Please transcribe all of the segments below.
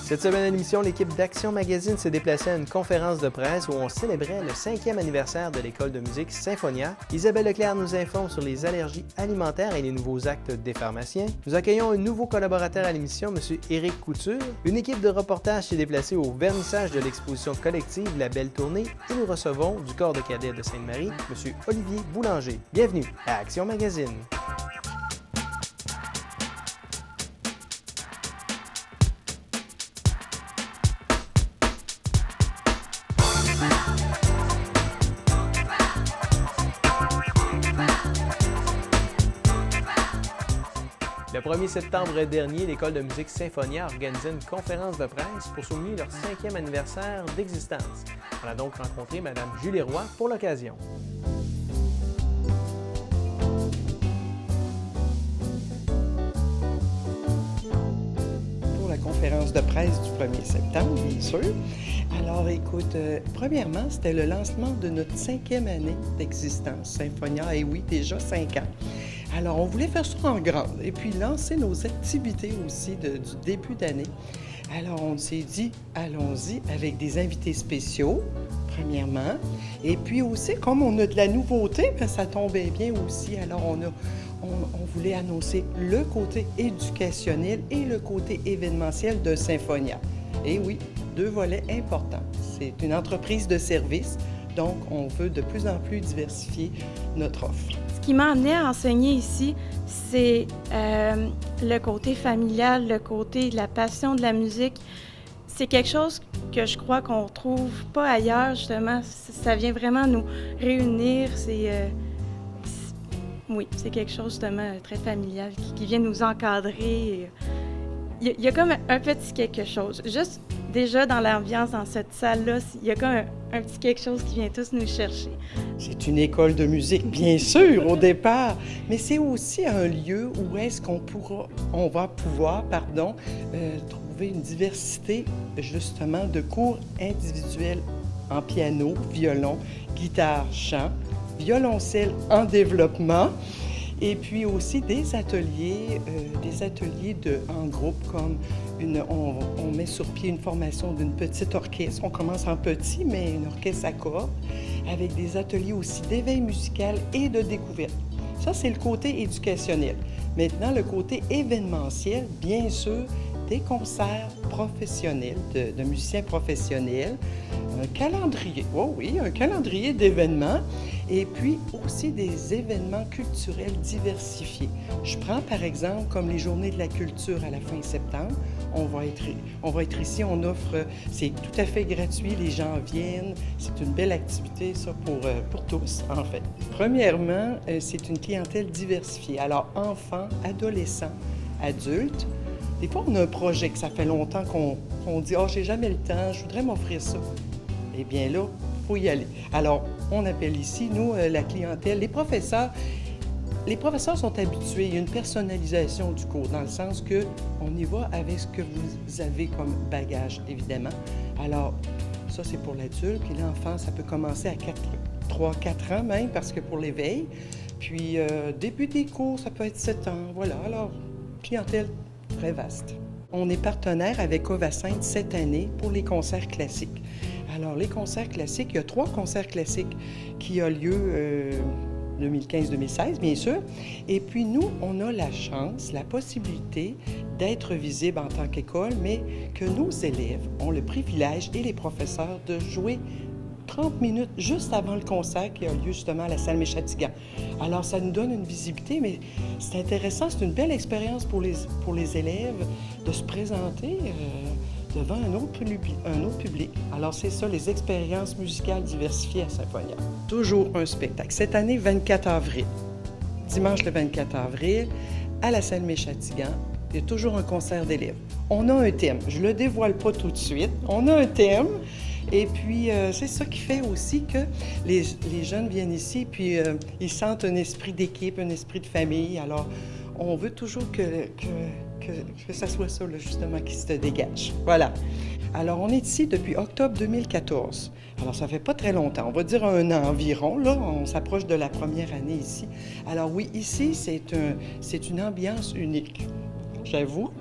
Cette semaine à l'émission, l'équipe d'Action Magazine s'est déplacée à une conférence de presse où on célébrait le 5e anniversaire de l'école de musique Symphonia. Isabelle Leclerc nous informe sur les allergies alimentaires et les nouveaux actes des pharmaciens. Nous accueillons un nouveau collaborateur à l'émission, M. Éric Couture. Une équipe de reportage s'est déplacée au vernissage de l'exposition collective La Belle Tournée et nous recevons du corps de cadet de Sainte-Marie, M. Olivier Boulanger. Bienvenue à Action Magazine. Le 1er septembre dernier, l'École de musique Symphonia organisait une conférence de presse pour souligner leur 5e anniversaire d'existence. On a donc rencontré Mme Julie Roy pour l'occasion. Pour la conférence de presse du 1er septembre, bien sûr. Alors, écoute, premièrement, c'était le lancement de notre 5e année d'existence, Symphonia, et oui, déjà 5 ans. Alors, on voulait faire ça en grande et puis lancer nos activités aussi du début d'année. Alors, on s'est dit, allons-y avec des invités spéciaux, premièrement. Et puis aussi, comme on a de la nouveauté, bien, ça tombait bien aussi. Alors, on voulait annoncer le côté éducationnel et le côté événementiel de Symphonia. Et oui, 2 volets importants. C'est une entreprise de service, donc on veut de plus en plus diversifier notre offre. Ce qui m'a amené à enseigner ici, c'est le côté familial, le côté de la passion de la musique. C'est quelque chose que je crois qu'on ne retrouve pas ailleurs, justement. Ça vient vraiment nous réunir. Oui, c'est quelque chose, justement, très familial qui vient nous encadrer. Il y a comme un petit quelque chose. Juste déjà dans l'ambiance, dans cette salle-là, il y a comme un petit quelque chose qui vient tous nous chercher. C'est une école de musique, bien sûr, au départ, mais c'est aussi un lieu où est-ce qu'on va pouvoir trouver une diversité, justement, de cours individuels en piano, violon, guitare, chant, violoncelle en développement, et puis aussi des ateliers en groupe, comme on met sur pied une formation d'une petite orchestre. On commence en petit, mais une orchestre à cordes, avec des ateliers aussi d'éveil musical et de découverte. Ça, c'est le côté éducationnel. Maintenant, le côté événementiel, bien sûr, des concerts professionnels, de musiciens professionnels, un calendrier, oh oui, un calendrier d'événements, et puis aussi des événements culturels diversifiés. Je prends par exemple comme les Journées de la culture à la fin septembre. On va être ici, on offre, c'est tout à fait gratuit, les gens viennent, c'est une belle activité ça pour tous en fait. Premièrement, c'est une clientèle diversifiée, alors enfants, adolescents, adultes. Des fois, on a un projet que ça fait longtemps qu'on dit « Ah, j'ai jamais le temps, je voudrais m'offrir ça. » Eh bien là, il faut y aller. Alors, on appelle ici, nous, la clientèle, les professeurs sont habitués, il y a une personnalisation du cours, dans le sens qu'on y va avec ce que vous avez comme bagage, évidemment. Alors, ça, c'est pour l'adulte, puis l'enfant, ça peut commencer à 3-4 ans même, parce que pour l'éveil. Puis, début des cours, ça peut être 7 ans, voilà. Alors, clientèle très vaste. On est partenaire avec Ovacinthe cette année pour les concerts classiques. Alors, les concerts classiques, il y a 3 concerts classiques qui ont lieu 2015-2016, bien sûr. Et puis, nous, on a la chance, la possibilité d'être visible en tant qu'école, mais que nos élèves ont le privilège et les professeurs de jouer 30 minutes juste avant le concert qui a lieu justement à la salle Méchatigan. Alors, ça nous donne une visibilité, mais c'est intéressant, c'est une belle expérience pour les élèves de se présenter devant un autre public. Alors, c'est ça, les expériences musicales diversifiées à Symphonia. Toujours un spectacle. Cette année, 24 avril, dimanche le 24 avril, à la salle Méchatigan, il y a toujours un concert d'élèves. On a un thème, je ne le dévoile pas tout de suite, on a un thème. Et puis, c'est ça qui fait aussi que les jeunes viennent ici, puis ils sentent un esprit d'équipe, un esprit de famille. Alors, on veut toujours que ça soit ça, là, justement, qui se dégage. Voilà. Alors, on est ici depuis octobre 2014. Alors, ça fait pas très longtemps. On va dire 1 an environ, là. On s'approche de la première année ici. Alors oui, ici, c'est une ambiance unique. j'avoue.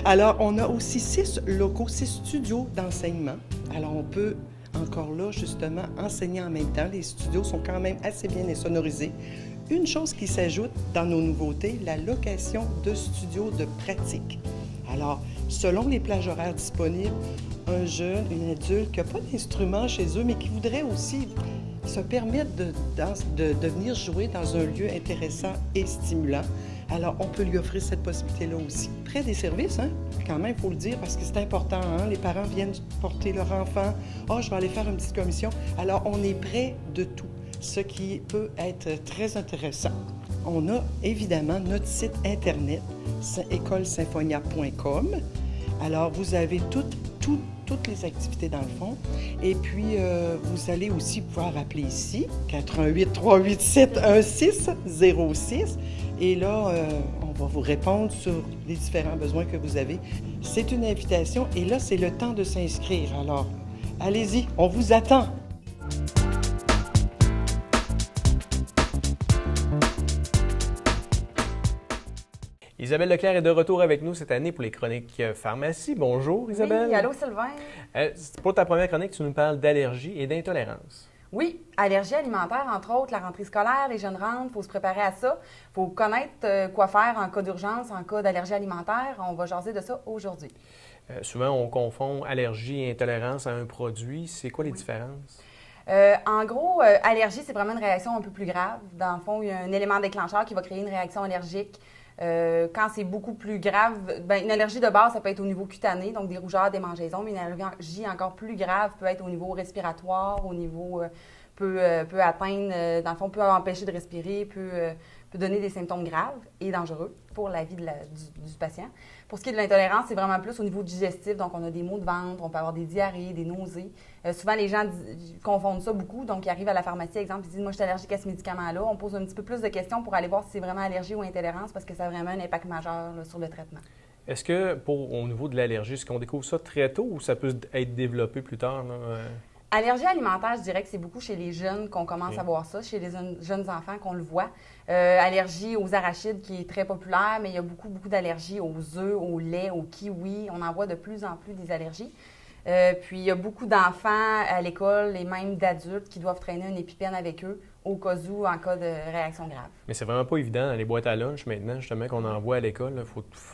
Alors, on a aussi 6 locaux, 6 studios d'enseignement. Alors, on peut encore là, justement, enseigner en même temps. Les studios sont quand même assez bien sonorisés. Une chose qui s'ajoute dans nos nouveautés, la location de studios de pratique. Alors, selon les plages horaires disponibles, un jeune, une adulte qui n'a pas d'instrument chez eux, mais qui voudrait aussi se permettre de venir jouer dans un lieu intéressant et stimulant, alors on peut lui offrir cette possibilité-là aussi. Près des services, hein? Quand même, il faut le dire, parce que c'est important. Hein? Les parents viennent porter leur enfant. « Ah, je vais aller faire une petite commission. » Alors, on est près de tout, ce qui peut être très intéressant. On a évidemment notre site Internet, écolesymphonia.com. Alors, vous avez toutes les activités dans le fond. Et puis, vous allez aussi pouvoir appeler ici, 88 387 1606. Et là, on va vous répondre sur les différents besoins que vous avez. C'est une invitation et là, c'est le temps de s'inscrire. Alors, allez-y, on vous attend. Isabelle Leclerc est de retour avec nous cette année pour les chroniques pharmacie. Bonjour Isabelle. Oui, allô Sylvain. Pour ta première chronique, tu nous parles d'allergie et d'intolérance. Oui, allergie alimentaire, entre autres, la rentrée scolaire, les jeunes rentrent, il faut se préparer à ça. Il faut connaître quoi faire en cas d'urgence, en cas d'allergie alimentaire. On va jaser de ça aujourd'hui. Souvent, on confond allergie et intolérance à un produit. C'est quoi les différences? En gros, allergie, c'est vraiment une réaction un peu plus grave. Dans le fond, il y a un élément déclencheur qui va créer une réaction allergique. Quand c'est beaucoup plus grave, une allergie de base, ça peut être au niveau cutané, donc des rougeurs, des mangeaisons, mais une allergie encore plus grave peut être au niveau respiratoire, au niveau peut atteindre, dans le fond, peut empêcher de respirer, peut donner des symptômes graves et dangereux pour la vie du patient. Pour ce qui est de l'intolérance, c'est vraiment plus au niveau digestif, donc on a des maux de ventre, on peut avoir des diarrhées, des nausées. Souvent, les gens confondent ça beaucoup, donc ils arrivent à la pharmacie, exemple, ils disent « moi, je suis allergique à ce médicament-là ». On pose un petit peu plus de questions pour aller voir si c'est vraiment allergie ou intolérance, parce que ça a vraiment un impact majeur là, sur le traitement. Est-ce que, au niveau de l'allergie, est-ce qu'on découvre ça très tôt ou ça peut être développé plus tard, là? Allergie alimentaire, je dirais que c'est beaucoup chez les jeunes qu'on commence à voir ça, chez les jeunes enfants qu'on le voit. Allergie aux arachides qui est très populaire, mais il y a beaucoup d'allergies aux œufs, au lait, au kiwi. On en voit de plus en plus des allergies. Puis il y a beaucoup d'enfants à l'école et même d'adultes qui doivent traîner une épipène avec eux au cas où, en cas de réaction grave. Mais c'est vraiment pas évident dans les boîtes à lunch maintenant, justement, qu'on envoie à l'école.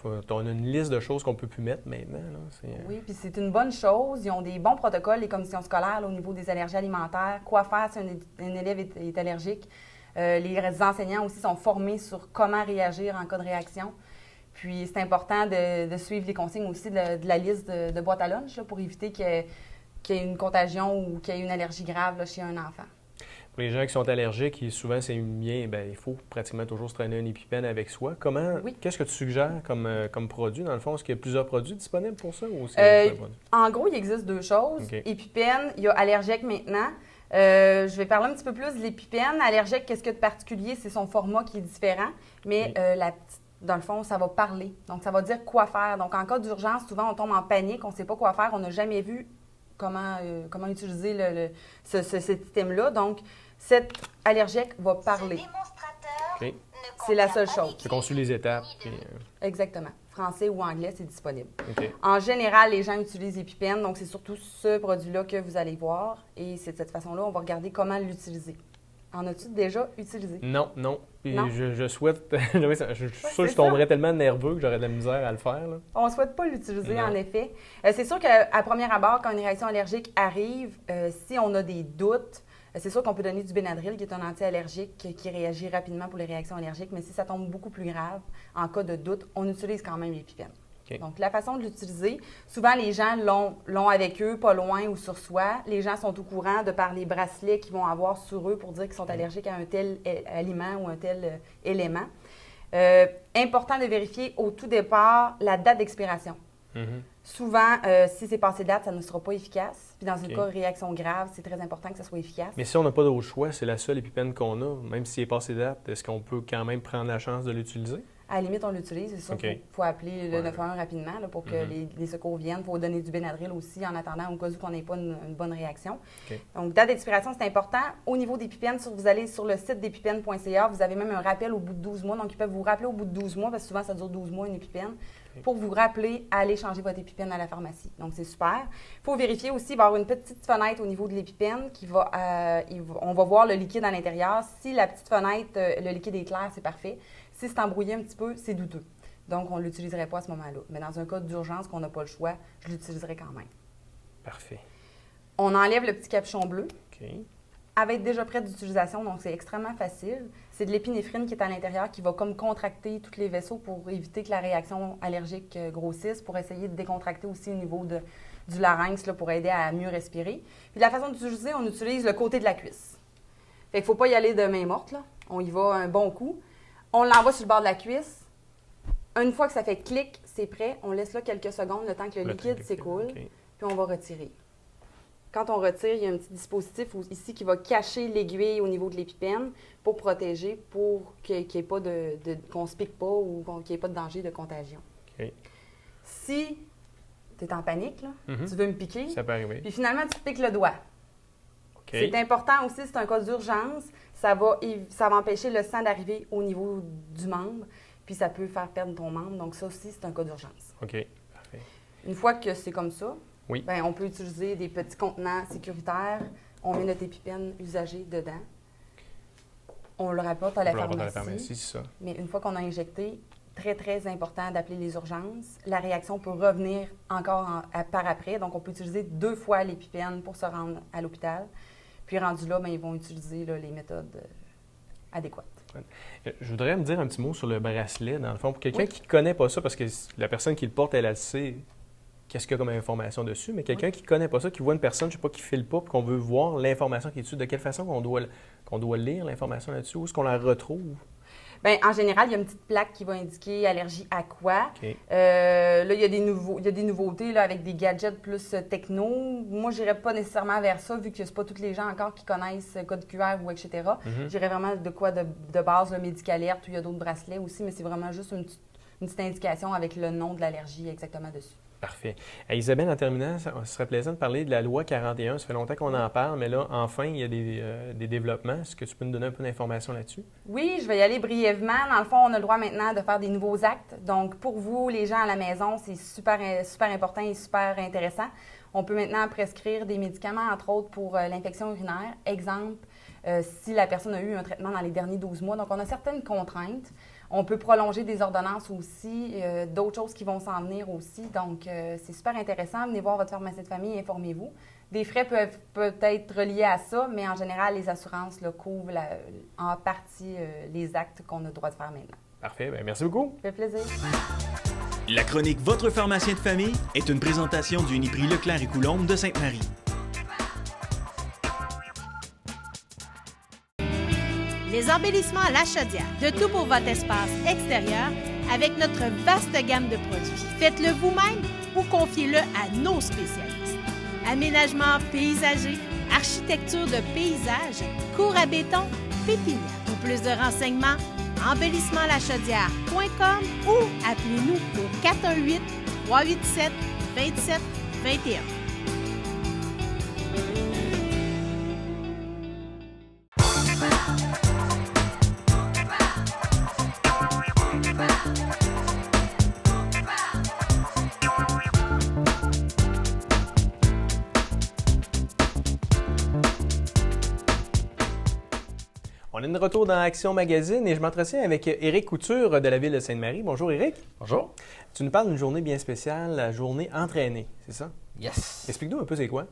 On a une liste de choses qu'on ne peut plus mettre maintenant. Là. Oui, puis c'est une bonne chose. Ils ont des bons protocoles, les commissions scolaires, là, au niveau des allergies alimentaires. Quoi faire si un élève est allergique. Les enseignants aussi sont formés sur comment réagir en cas de réaction. Puis c'est important de suivre les consignes aussi de la liste de boîtes à lunch là, pour éviter qu'il y ait une contagion ou qu'il y ait une allergie grave là, chez un enfant. Pour les gens qui sont allergiques, souvent c'est bien, il faut pratiquement toujours se traîner un épipène avec soi. Qu'est-ce que tu suggères comme produit? Dans le fond, est-ce qu'il y a plusieurs produits disponibles pour ça? Ou en gros, il existe 2 choses. Okay. Épipène, il y a allergique maintenant. Je vais parler un petit peu plus de l'épipène. Allergique, qu'est-ce qu'il y a de particulier? C'est son format qui est différent, mais dans le fond, ça va parler. Donc, ça va dire quoi faire. Donc, en cas d'urgence, souvent, on tombe en panique, on ne sait pas quoi faire, on n'a jamais vu comment utiliser cet item-là. Donc, cet allergique va parler. Okay. C'est la seule chose. C'est qu'on suit les étapes. Exactement. Français ou anglais, c'est disponible. Okay. En général, les gens utilisent épipène, donc c'est surtout ce produit-là que vous allez voir. Et c'est de cette façon-là, on va regarder comment l'utiliser. En as-tu déjà utilisé? Non. Puis non? Je souhaite... je suis sûr que je tomberais tellement nerveux que j'aurais de la misère à le faire. Là. On ne souhaite pas l'utiliser, en effet. C'est sûr qu'à premier abord, quand une réaction allergique arrive, si on a des doutes, c'est sûr qu'on peut donner du Benadryl, qui est un anti-allergique qui réagit rapidement pour les réactions allergiques, mais si ça tombe beaucoup plus grave, en cas de doute, on utilise quand même l'épipène. Okay. Donc, la façon de l'utiliser, souvent les gens l'ont avec eux, pas loin ou sur soi. Les gens sont au courant de par les bracelets qu'ils vont avoir sur eux pour dire qu'ils sont allergiques à un tel aliment ou un tel élément. Important de vérifier au tout départ la date d'expiration. Mm-hmm. Souvent, si c'est passé date, ça ne sera pas efficace. Puis dans un cas de réaction grave, c'est très important que ça soit efficace. Mais si on n'a pas d'autre choix, c'est la seule épipène qu'on a, même s'il est passé date, est-ce qu'on peut quand même prendre la chance de l'utiliser? À la limite, on l'utilise. C'est sûr qu'il faut appeler le 911 rapidement là, pour que les secours viennent. Il faut donner du Benadryl aussi en attendant, au cas où on n'ait pas une bonne réaction. Donc, date d'expiration, c'est important. Au niveau des pipènes, si vous allez sur le site despipènes.ca, vous avez même un rappel au bout de 12 mois. Donc, ils peuvent vous rappeler au bout de 12 mois, parce que souvent, ça dure 12 mois, une épipène, pour vous rappeler à aller changer votre épipène à la pharmacie. Donc, c'est super. Il faut vérifier aussi, il va y avoir une petite fenêtre au niveau de l'épipène qui va, on va voir le liquide à l'intérieur. Si la petite fenêtre, le liquide est clair, c'est parfait. Si c'est embrouillé un petit peu, c'est douteux. Donc, on ne l'utiliserait pas à ce moment-là. Mais dans un cas d'urgence qu'on n'a pas le choix, je l'utiliserai quand même. Parfait. On enlève le petit capuchon bleu. OK. Elle va être déjà prête d'utilisation, donc c'est extrêmement facile. C'est de l'épinéphrine qui est à l'intérieur, qui va comme contracter tous les vaisseaux pour éviter que la réaction allergique grossisse, pour essayer de décontracter aussi au niveau du larynx là, pour aider à mieux respirer. Puis la façon d'utiliser, on utilise le côté de la cuisse. Fait qu'il ne faut pas y aller de main morte, là. On y va un bon coup. On l'envoie sur le bord de la cuisse. Une fois que ça fait clic, c'est prêt. On laisse là quelques secondes, le temps que le liquide s'écoule, puis on va retirer. Quand on retire, il y a un petit dispositif ici qui va cacher l'aiguille au niveau de l'épipène pour protéger, pour qu'il n'y ait pas qu'on ne se pique pas ou qu'il n'y ait pas de danger de contagion. Okay. Si tu es en panique, là, tu veux me piquer, ça peut arriver. Puis finalement, tu te piques le doigt. Okay. C'est important aussi, c'est un cas d'urgence, ça va empêcher le sang d'arriver au niveau du membre, puis ça peut faire perdre ton membre. Donc ça aussi, c'est un cas d'urgence. OK, parfait. Une fois que c'est comme ça, oui. Bien, on peut utiliser des petits contenants sécuritaires. On met notre épipène usagé dedans. On le rapporte à la pharmacie. C'est ça. Mais une fois qu'on a injecté, très, très important d'appeler les urgences. La réaction peut revenir encore par après. Donc, on peut utiliser 2 fois l'épipène pour se rendre à l'hôpital. Puis, rendu là, bien, ils vont utiliser là, les méthodes adéquates. Je voudrais me dire un petit mot sur le bracelet, dans le fond, pour quelqu'un qui ne connaît pas ça, parce que la personne qui le porte, elle sait qu'est-ce qu'il y a comme information dessus, mais quelqu'un qui ne connaît pas ça, qui voit une personne, je ne sais pas, qui ne file pas, puis qu'on veut voir l'information qui est dessus, de quelle façon qu'on doit lire l'information là-dessus, où est-ce qu'on la retrouve? Bien, en général, il y a une petite plaque qui va indiquer allergie à quoi. Okay. Là, il y a des nouveautés là, avec des gadgets plus techno. Moi, je n'irais pas nécessairement vers ça, vu que ce n'est pas tous les gens encore qui connaissent code QR ou etc. J'irais vraiment de quoi de base, le Médicalerte, ou il y a d'autres bracelets aussi, mais c'est vraiment juste une petite indication avec le nom de l'allergie exactement dessus. Parfait. Isabelle, en terminant, ça serait plaisant de parler de la loi 41. Ça fait longtemps qu'on en parle, mais là, enfin, il y a des développements. Est-ce que tu peux nous donner un peu d'informations là-dessus? Oui, je vais y aller brièvement. Dans le fond, on a le droit maintenant de faire des nouveaux actes. Donc, pour vous, les gens à la maison, c'est super, super important et super intéressant. On peut maintenant prescrire des médicaments, entre autres, pour l'infection urinaire. Exemple, si la personne a eu un traitement dans les derniers 12 mois. Donc, on a certaines contraintes. On peut prolonger des ordonnances aussi, d'autres choses qui vont s'en venir aussi. Donc, c'est super intéressant. Venez voir votre pharmacien de famille et informez-vous. Des frais peuvent être reliés à ça, mais en général, les assurances là, couvrent en partie les actes qu'on a le droit de faire maintenant. Parfait. Bien, merci beaucoup. Ça fait plaisir. La chronique Votre pharmacien de famille est une présentation du Uniprix Leclerc et Coulombe de Sainte-Marie. Les embellissements à la chaudière, de tout pour votre espace extérieur avec notre vaste gamme de produits. Faites-le vous-même ou confiez-le à nos spécialistes. Aménagement paysager, architecture de paysage, cours à béton, pépinière. Pour plus de renseignements, embellissementlachaudière.com ou appelez-nous au 418-387-2721. On est de retour dans Action Magazine et je m'entretiens avec Éric Couture de la ville de Sainte-Marie. Bonjour Éric. Bonjour. Tu nous parles d'une journée bien spéciale, la journée entraînée, c'est ça? Yes. Explique-nous un peu c'est quoi?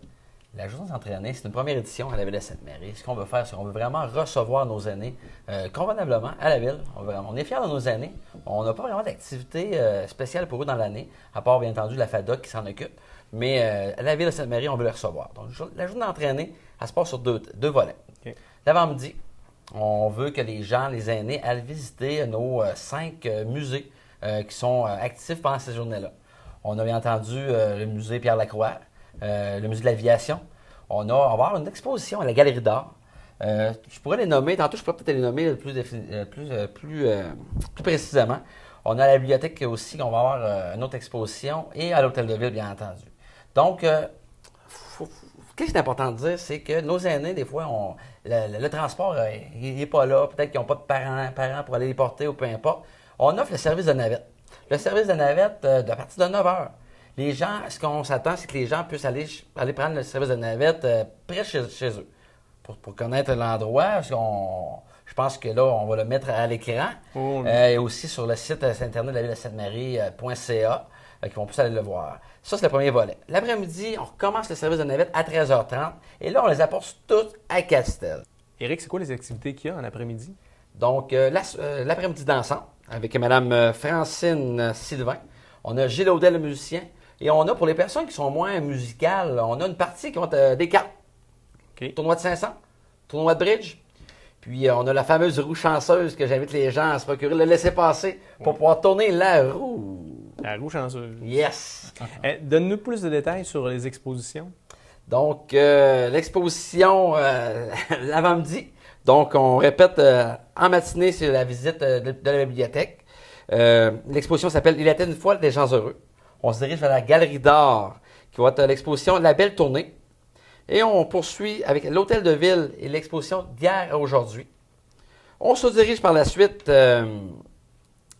La journée entraînée, c'est une première édition à la ville de Sainte-Marie. Ce qu'on veut faire, c'est qu'on veut vraiment recevoir nos aînés convenablement à la ville. On est fiers de nos aînés. On n'a pas vraiment d'activité spéciale pour eux dans l'année, à part bien entendu la FADOC qui s'en occupe. Mais à la ville de Sainte-Marie, on veut les recevoir. Donc la journée entraînée, elle se passe sur deux volets. Okay. L'avant-midi, on veut que les gens, les aînés, aillent visiter nos 5 musées qui sont actifs pendant cette journée-là. On a bien entendu le musée Pierre-Lacroix, le musée de l'aviation. On va avoir une exposition à la Galerie d'art. Je pourrais les nommer, tantôt je pourrais peut-être les nommer plus précisément. On a la bibliothèque aussi, qu'on va avoir une autre exposition, et à l'Hôtel de Ville, bien entendu. Donc, qu'est-ce qui est important de dire, c'est que nos aînés, des fois, le transport, il n'est pas là. Peut-être qu'ils n'ont pas de parents pour aller les porter ou peu importe. On offre le service de navette. Le service de navette, à partir de 9 h. Les gens, ce qu'on s'attend, c'est que les gens puissent aller prendre le service de navette près chez eux. Pour connaître l'endroit, je pense que là, on va le mettre à l'écran. Et aussi sur le site internet de la ville de Sainte-Marie.ca, qui vont plus aller le voir. Ça, c'est le premier volet. L'après-midi, on recommence le service de navette à 13h30. Et là, on les apporte toutes à Castel. Éric, c'est quoi les activités qu'il y a en après-midi? Donc, l'après-midi dansant avec Mme Francine Sylvain. On a Gilles Audel, le musicien. Et on a, pour les personnes qui sont moins musicales, on a une partie qui va être des cartes. Okay. Tournoi de 500, tournoi de bridge. Puis, on a la fameuse roue chanceuse que j'invite les gens à se procurer, le laisser passer pour pouvoir tourner la roue. La roue chanceuse. Yes! Donne-nous plus de détails sur les expositions. Donc, l'exposition l'avant-midi. Donc, on répète en matinée, c'est la visite de la bibliothèque. L'exposition s'appelle « Il était une fois des gens heureux ». On se dirige vers la Galerie d'art, qui va être l'exposition La Belle Tournée. Et on poursuit avec l'Hôtel de Ville et l'exposition d'hier à aujourd'hui. On se dirige par la suite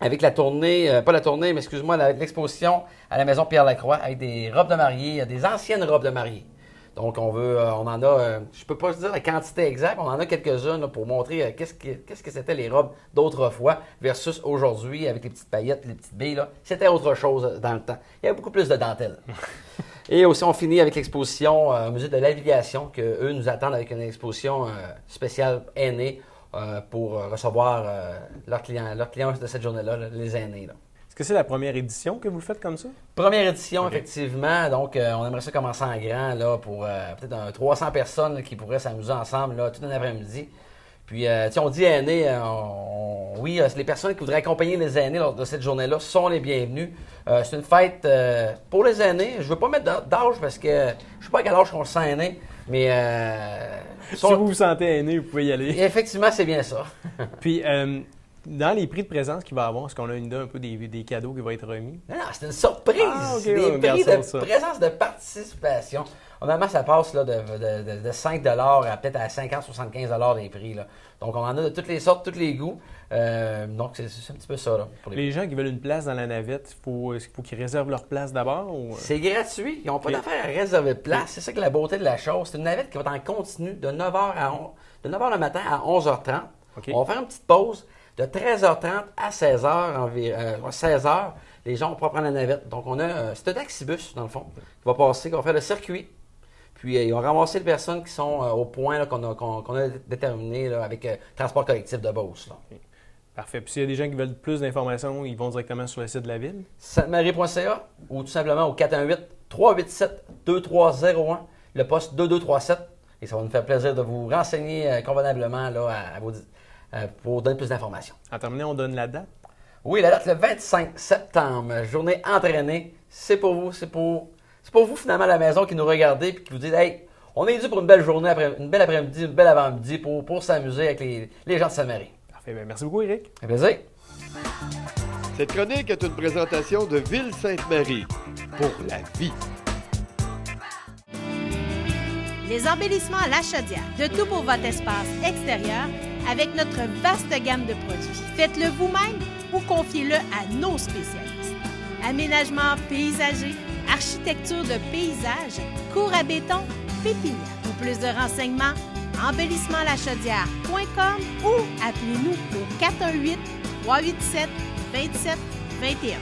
avec la tournée, pas la tournée, mais excuse-moi, l'exposition à la Maison Pierre-Lacroix avec des robes de mariée, des anciennes robes de mariée. Donc, on en a, je peux pas dire la quantité exacte, on en a quelques-unes là, pour montrer qu'est-ce que c'était les robes d'autrefois versus aujourd'hui avec les petites paillettes, les petites billes. C'était autre chose dans le temps. Il y avait beaucoup plus de dentelle. Et aussi, on finit avec l'exposition au Musée de l'Aviation, qu'eux nous attendent avec une exposition spéciale aînée pour recevoir leurs clients de cette journée-là, les aînés. Là. Est-ce que c'est la première édition que vous faites comme ça? Première édition, Okay. Effectivement. Donc, on aimerait ça commencer en grand là, pour peut-être 300 personnes là, qui pourraient s'amuser ensemble là, tout un après-midi. Puis, on dit aînés, oui, les personnes qui voudraient accompagner les aînés lors de cette journée-là sont les bienvenus. C'est une fête pour les aînés. Je ne veux pas mettre d'âge parce que je ne sais pas à quel âge on se sent aîné, mais... Si vous vous sentez aîné, vous pouvez y aller. Effectivement, c'est bien ça. Puis, dans les prix de présence qu'il va y avoir, est-ce qu'on a une idée un peu des cadeaux qui vont être remis? Non, c'est une surprise. Ah, okay, des prix de ça. présence de participation. Normalement, ça passe là, de 5 à peut-être à 50-75 les prix. Là. Donc, on en a de toutes les sortes, tous les goûts. Donc, c'est un petit peu ça. Là, pour les gens qui veulent une place dans la navette, est-ce qu'il faut qu'ils réservent leur place d'abord? Ou... C'est gratuit. Ils n'ont pas d'affaire à réserver de place. C'est ça que la beauté de la chose. C'est une navette qui va être en continu de 9h le matin à 11h30. Okay. On va faire une petite pause. De 13h30 à 16h, les gens vont pouvoir prendre la navette. Donc, c'est un taxibus, dans le fond, qui va passer, qui va faire le circuit. Puis, ils vont ramasser les personnes qui sont au point là, qu'on a déterminé là, avec Transport collectif de Beauce. Là. Okay. Parfait. Puis, s'il y a des gens qui veulent plus d'informations, ils vont directement sur le site de la ville? Sainte-Marie.ca ou tout simplement au 418-387-2301, le poste 2237. Et ça va nous faire plaisir de vous renseigner convenablement là, pour donner plus d'informations. En terminant, on donne la date? Oui, la date, le 25 septembre, journée entraînée. C'est pour vous, c'est pour vous finalement à la maison qui nous regardez et qui vous dites « Hey, on est dû pour une belle journée, une belle après-midi, une belle avant-midi pour s'amuser avec les gens de Sainte-Marie. » Parfait. Bien, merci beaucoup, Éric. Un plaisir. Cette chronique est une présentation de Ville-Sainte-Marie pour la vie. Les embellissements à la chaudière, de tout pour votre espace extérieur avec notre vaste gamme de produits. Faites-le vous-même ou confiez-le à nos spécialistes. Aménagement paysager, architecture de paysage, cours à béton, pépinière. Pour plus de renseignements, embellissementlachaudière.com ou appelez-nous au 418-387-2721.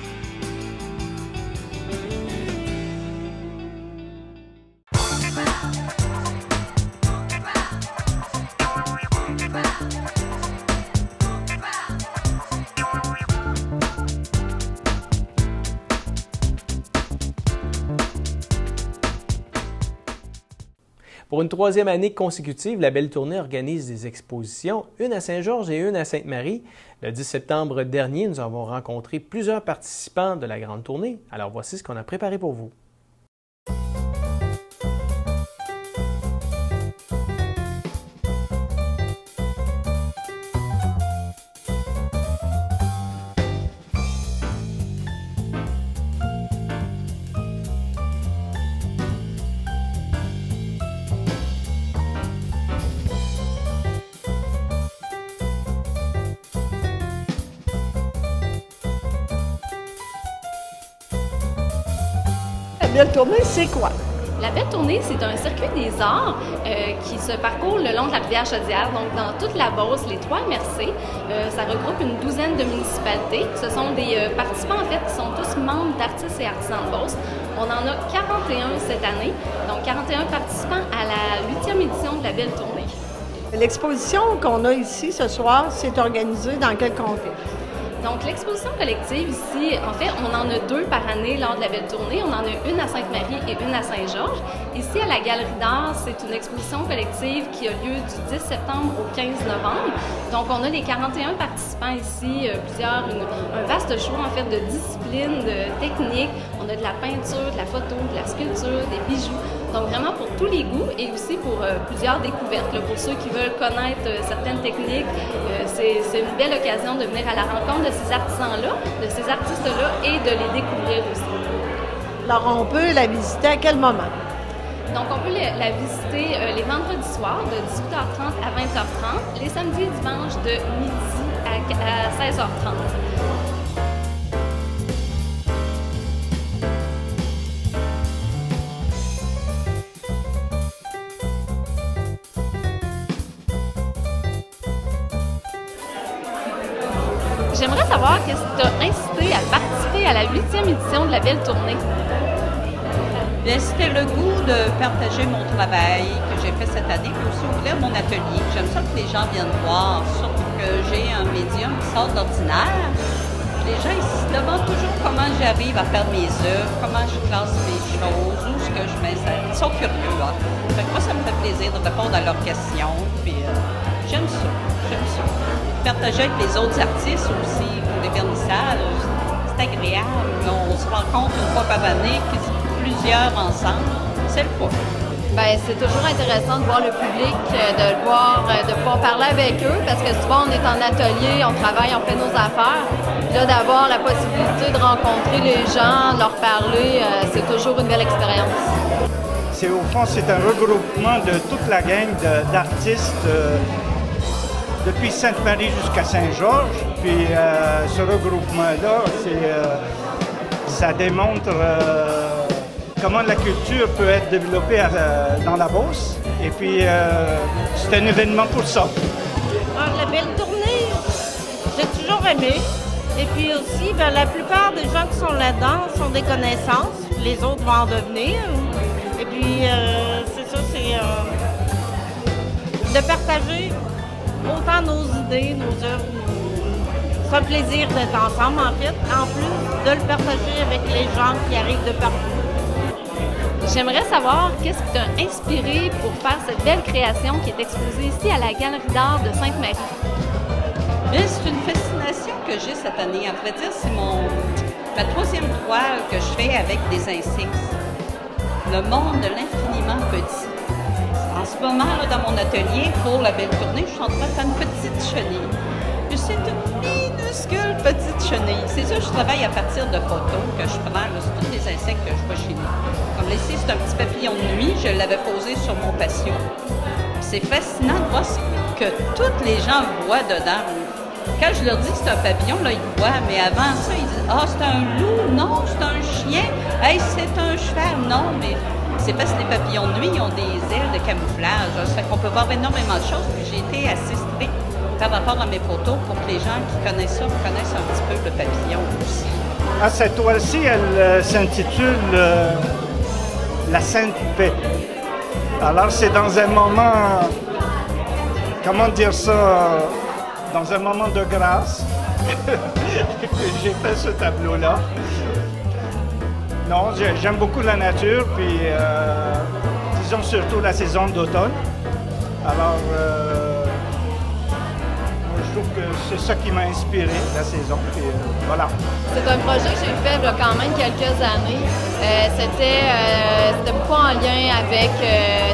Pour une troisième année consécutive, la Belle Tournée organise des expositions, une à Saint-Georges et une à Sainte-Marie. Le 10 septembre dernier, nous avons rencontré plusieurs participants de la Grande Tournée. Alors voici ce qu'on a préparé pour vous. belle tournée, c'est quoi? La Belle Tournée, c'est un circuit des arts qui se parcourt le long de la rivière Chaudière, donc dans toute la Beauce, les 3 MRC. Ça regroupe une douzaine de municipalités. Ce sont des participants, en fait, qui sont tous membres d'artistes et artisans de Beauce. On en a 41 cette année, donc 41 participants à la 8e édition de la Belle Tournée. L'exposition qu'on a ici ce soir, c'est organisé dans quel contexte? Donc, l'exposition collective ici, en fait, on en a 2 par année lors de la Belle Tournée. On en a une à Sainte-Marie et une à Saint-Georges. Ici, à la Galerie d'art, c'est une exposition collective qui a lieu du 10 septembre au 15 novembre. Donc, on a les 41 participants ici, un vaste choix, en fait, de disciplines, de techniques. On a de la peinture, de la photo, de la sculpture, des bijoux. Donc, vraiment pour tous les goûts et aussi pour plusieurs découvertes. Là, pour ceux qui veulent connaître certaines techniques, c'est une belle occasion de venir à la rencontre de ces artisans-là, de ces artistes-là et de les découvrir aussi. Alors, on peut la visiter à quel moment? Donc, on peut la visiter les vendredis soirs de 18h30 à 20h30, les samedis et dimanches de midi à 16h30. J'aimerais savoir qu'est-ce qui t'a incité à participer à la 8e édition de la Belle Tournée. Bien, c'était le goût de partager mon travail que j'ai fait cette année, puis aussi ouvrir mon atelier. J'aime ça que les gens viennent voir, surtout que j'ai un médium qui sort d'ordinaire. Les gens ils se demandent toujours comment j'arrive à faire mes œuvres, comment je classe mes choses, où est-ce que je mets ça. Ils sont curieux, hein. Fait que moi, ça me fait plaisir de répondre à leurs questions, puis j'aime ça. Partager avec les autres artistes aussi pour les vernissages, c'est agréable. On se rencontre une fois par année, plusieurs ensemble. C'est le fun. Bien, c'est toujours intéressant de voir le public, de pouvoir parler avec eux, parce que souvent on est en atelier, on travaille, on fait nos affaires. Puis là, d'avoir la possibilité de rencontrer les gens, de leur parler, c'est toujours une belle expérience. Au fond, c'est un regroupement de toute la gang d'artistes depuis Sainte-Marie jusqu'à Saint-Georges. Puis ce regroupement-là, ça démontre comment la culture peut être développée dans la Beauce. Et puis c'est un événement pour ça. Alors, la Belle Tournée, j'ai toujours aimé. Et puis aussi, la plupart des gens qui sont là-dedans sont des connaissances. Les autres vont en devenir. Et puis, c'est ça, c'est de partager autant nos idées, nos œuvres. C'est un plaisir d'être ensemble, en fait, en plus de le partager avec les gens qui arrivent de partout. J'aimerais savoir qu'est-ce qui t'a inspiré pour faire cette belle création qui est exposée ici à la Galerie d'art de Sainte-Marie. Bien, c'est une fascination que j'ai cette année. À vrai dire, c'est ma 3e toile que je fais avec des insectes. Le monde de l'infiniment petit. En ce moment, là, dans mon atelier, pour la Belle Tournée, je suis en train de faire une petite chenille. Puis c'est une minuscule petite chenille. C'est ça, je travaille à partir de photos que je prends. C'est tous les insectes que je vois chez nous. Comme là, ici, c'est un petit papillon de nuit. Je l'avais posé sur mon patio. C'est fascinant de voir ce que tous les gens voient dedans. Quand je leur dis que c'est un papillon, là, ils voient. Mais avant ça, ils disent « Ah, c'est un loup. Non, c'est un chien. Hey, c'est un cheval. Non, mais... » C'est parce que les papillons de nuit, ils ont des ailes de camouflage. Ça fait qu'on peut voir énormément de choses. Puis j'ai été assez stricte par rapport à mes photos pour que les gens qui connaissent ça connaissent un petit peu le papillon aussi. Ah, cette toile-ci, elle s'intitule La Sainte Paix. Alors, c'est dans un moment, comment dire ça, dans un moment de grâce que j'ai fait ce tableau-là. Non, j'aime beaucoup la nature, puis disons surtout la saison d'automne. Alors, je trouve que c'est ça qui m'a inspiré, la saison, puis voilà. C'est un projet que j'ai fait il y a quand même quelques années. C'était beaucoup en lien avec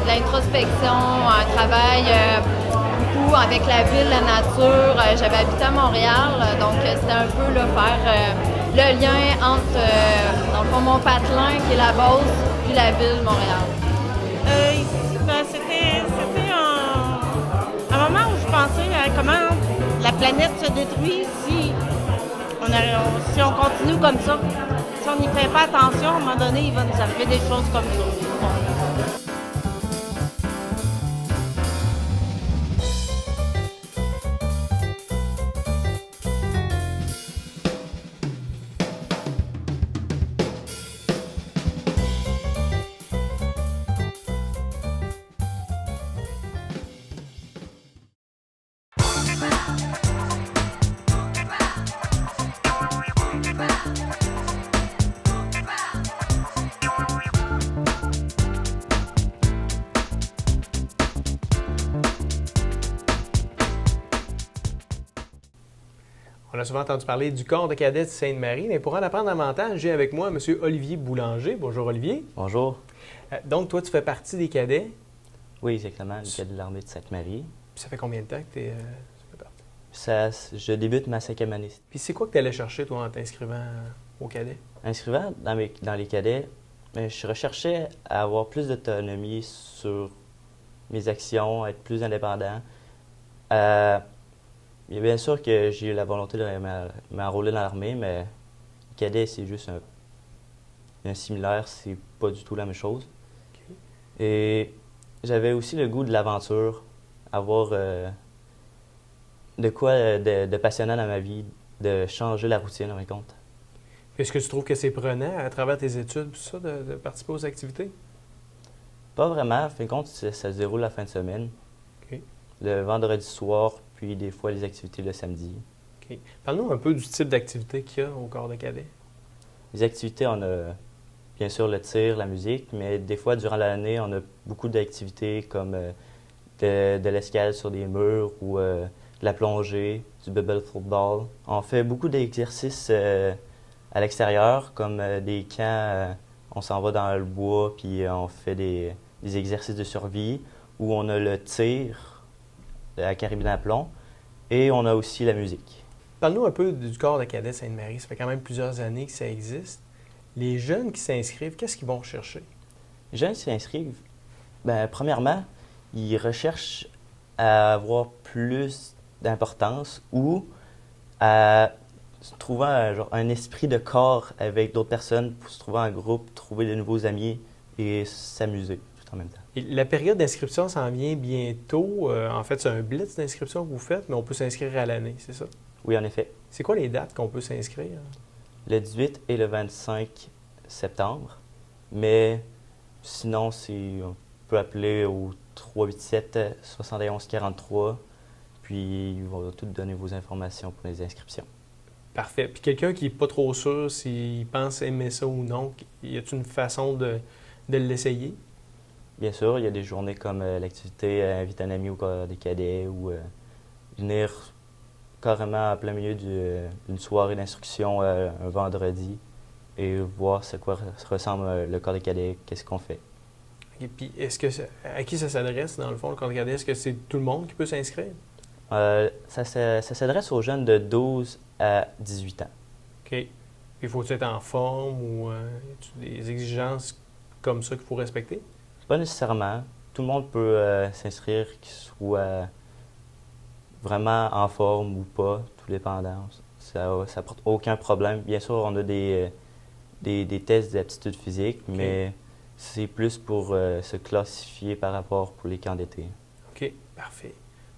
de l'introspection, un travail beaucoup avec la ville, la nature. J'avais habité à Montréal, donc c'était un peu faire le lien entre, dans le fond, mon patelin, qui est la Beauce, puis la ville, Montréal. Ici, c'était un moment où je pensais à comment la planète se détruit si on continue comme ça. si on n'y fait pas attention, à un moment donné, il va nous arriver des choses comme ça. On a souvent entendu parler du corps de cadets de Sainte-Marie, mais pour en apprendre davantage, j'ai avec moi M. Olivier Boulanger. Bonjour Olivier. Bonjour. Donc toi, tu fais partie des cadets? Oui, exactement, les cadets de l'armée de Sainte-Marie. Puis ça fait combien de temps que tu fais partie? Je débute ma 5e année. Puis c'est quoi que tu allais chercher, toi, en t'inscrivant aux cadets? Inscrivant dans les cadets, je recherchais à avoir plus d'autonomie sur mes actions, être plus indépendant. Bien sûr que j'ai eu la volonté de m'enrôler dans l'armée, mais le cadet, c'est juste un similaire, c'est pas du tout la même chose. Okay. Et j'avais aussi le goût de l'aventure, avoir de quoi de passionnant dans ma vie, de changer la routine, en fin de compte. Est-ce que tu trouves que c'est prenant à travers tes études, tout ça, de participer aux activités? Pas vraiment. En fin de compte, ça se déroule la fin de semaine. Okay. Le vendredi soir, puis des fois les activités le samedi. Okay. Parle-nous un peu du type d'activité qu'il y a au corps de cadet. Les activités, on a bien sûr le tir, la musique, mais des fois, durant l'année, on a beaucoup d'activités comme de l'escalade sur des murs ou de la plongée, du bubble football. On fait beaucoup d'exercices à l'extérieur, comme des camps, on s'en va dans le bois, puis on fait des exercices de survie, où on a le tir à carabine à plomb, et on a aussi la musique. Parle-nous un peu du corps de cadet Sainte-Marie. Ça fait quand même plusieurs années que ça existe. Les jeunes qui s'inscrivent, qu'est-ce qu'ils vont rechercher? Les jeunes qui s'inscrivent, premièrement, ils recherchent à avoir plus d'importance ou à trouver un esprit de corps avec d'autres personnes pour se trouver en groupe, trouver de nouveaux amis et s'amuser tout en même temps. Et la période d'inscription s'en vient bientôt. En fait, c'est un blitz d'inscription que vous faites, mais on peut s'inscrire à l'année, c'est ça? Oui, en effet. C'est quoi les dates qu'on peut s'inscrire? Le 18 et le 25 septembre. Mais sinon, on peut appeler au 387-7143. Puis, ils vont tout donner vos informations pour les inscriptions. Parfait. Puis quelqu'un qui n'est pas trop sûr s'il pense aimer ça ou non, y a-t-il une façon de l'essayer? Bien sûr, il y a des journées comme l'activité Invite un ami au corps des cadets ou venir carrément en plein milieu d'une soirée d'instruction un vendredi et voir à quoi ressemble le corps des cadets, qu'est-ce qu'on fait. Et puis, à qui ça s'adresse, dans le fond, le corps des cadets? Est-ce que c'est tout le monde qui peut s'inscrire? Ça s'adresse aux jeunes de 12 à 18 ans. OK. Il faut-tu être en forme ou des exigences comme ça qu'il faut respecter? Pas nécessairement. Tout le monde peut s'inscrire, qu'il soit vraiment en forme ou pas, tout dépendant. Ça n'apporte aucun problème. Bien sûr, on a des tests d'aptitude physique, okay, mais c'est plus pour se classifier par rapport pour les camps d'été. OK, parfait.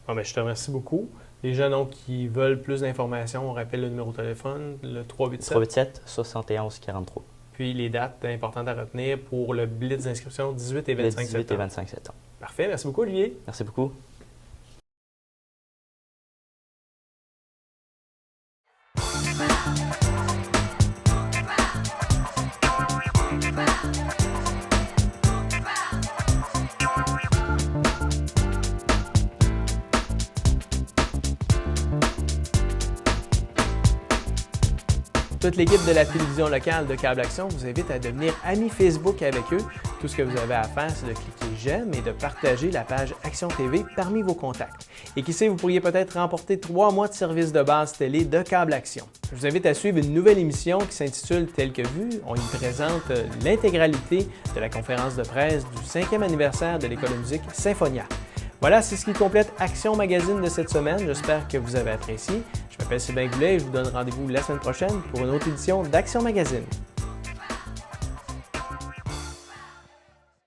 Bon, je te remercie beaucoup. Les gens donc, qui veulent plus d'informations, on rappelle le numéro de téléphone, le 387-7143. Puis les dates importantes à retenir pour le blitz d'inscription 18 et 25 septembre. 18 et 25 septembre. Parfait. Merci beaucoup, Olivier. Merci beaucoup. Toute l'équipe de la télévision locale de Câble Action vous invite à devenir ami Facebook avec eux. Tout ce que vous avez à faire, c'est de cliquer j'aime et de partager la page Action TV parmi vos contacts. Et qui sait, vous pourriez peut-être remporter 3 mois de service de base télé de Câble Action. Je vous invite à suivre une nouvelle émission qui s'intitule Tel que vu. On y présente l'intégralité de la conférence de presse du 5e anniversaire de l'École de musique Symphonia. Voilà, c'est ce qui complète Action Magazine de cette semaine. J'espère que vous avez apprécié. Je m'appelle Sylvain Goulet et je vous donne rendez-vous la semaine prochaine pour une autre édition d'Action Magazine.